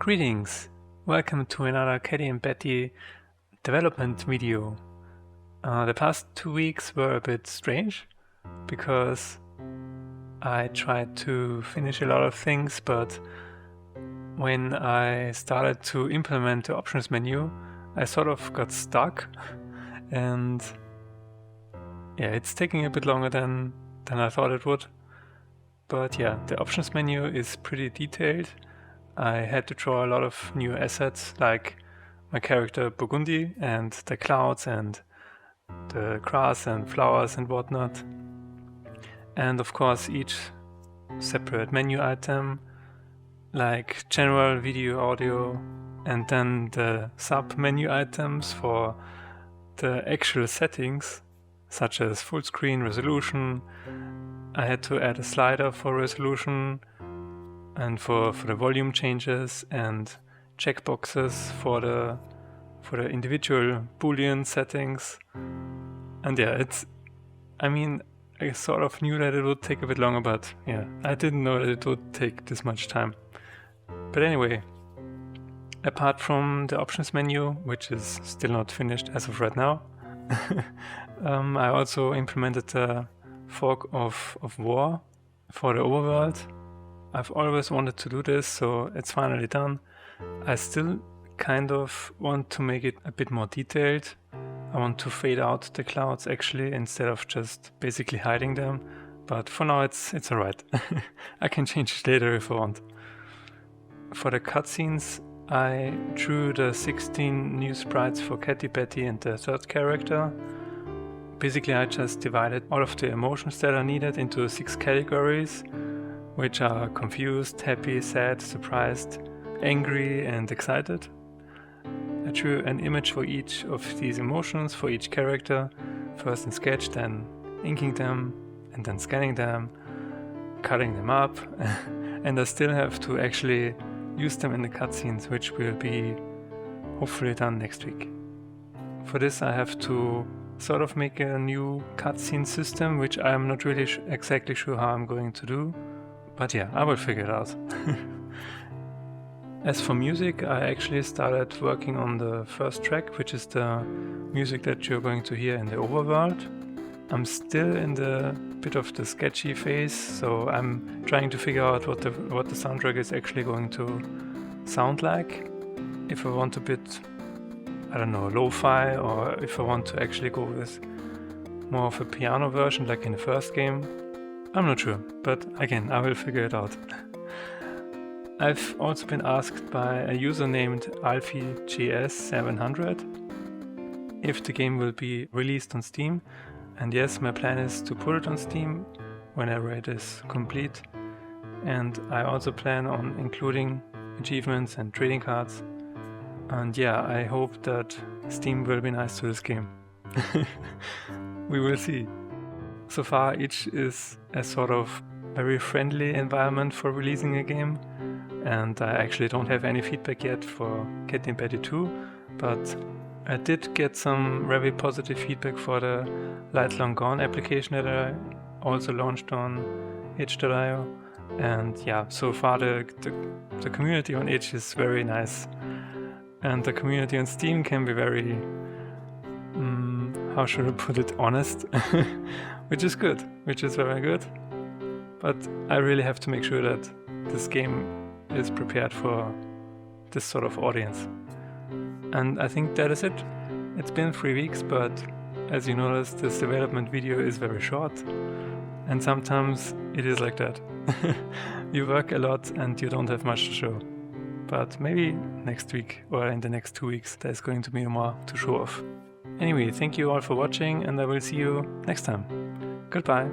Greetings! Welcome to another Catty Batty development video. The past 2 weeks were a bit strange because I tried to finish a lot of things, but when I started to implement the options menu, I sort of got stuck and yeah, it's taking a bit longer than I thought it would. But yeah, the options menu is pretty detailed. I had to draw a lot of new assets like my character Burgundy and the clouds and the grass and flowers and whatnot. And of course each separate menu item like general, video, audio, and then the sub menu items for the actual settings such as full screen, resolution. I had to add a slider for resolution and for the volume changes and checkboxes for the individual Boolean settings. And yeah, I sort of knew that it would take a bit longer, but yeah, I didn't know that it would take this much time. But anyway, apart from the options menu, which is still not finished as of right now, I also implemented the fork of Woah for the overworld. I've always wanted to do this, so it's finally done. I still kind of want to make it a bit more detailed. I want to fade out the clouds actually instead of just basically hiding them, but for now it's alright. I can change it later if I want. For the cutscenes, I drew the 16 new sprites for Catty Batty and the third character. Basically I just divided all of the emotions that are needed into 6 categories, which are confused, happy, sad, surprised, angry and excited. I drew an image for each of these emotions for each character, first in Sketch, then inking them, and then scanning them, cutting them up, and I still have to actually use them in the cutscenes, which will be hopefully done next week. For this I have to sort of make a new cutscene system, which I'm not really exactly sure how I'm going to do. But yeah, I will figure it out. As for music, I actually started working on the first track, which is the music that you're going to hear in the overworld. I'm still in the bit of the sketchy phase, so I'm trying to figure out what the soundtrack is actually going to sound like. If I want a bit, I don't know, lo-fi, or if I want to actually go with more of a piano version like in the first game. I'm not sure, but again, I will figure it out. I've also been asked by a user named AlfieJS700 if the game will be released on Steam, and yes, my plan is to put it on Steam whenever it is complete, and I also plan on including achievements and trading cards, and yeah, I hope that Steam will be nice to this game. We will see. So far, itch is a sort of very friendly environment for releasing a game, and I actually don't have any feedback yet for Catty Batty 2, but I did get some very positive feedback for the Light Long Gone application that I also launched on itch.io, and yeah, so far the community on itch is very nice, and the community on Steam can be very, how should I put it, honest. Which is good, which is very good, but I really have to make sure that this game is prepared for this sort of audience. And I think that is it. It's been 3 weeks, but as you noticed, this development video is very short, and sometimes it is like that. You work a lot and you don't have much to show, but maybe next week or in the next 2 weeks there's going to be more to show off. Anyway, thank you all for watching, and I will see you next time. Goodbye.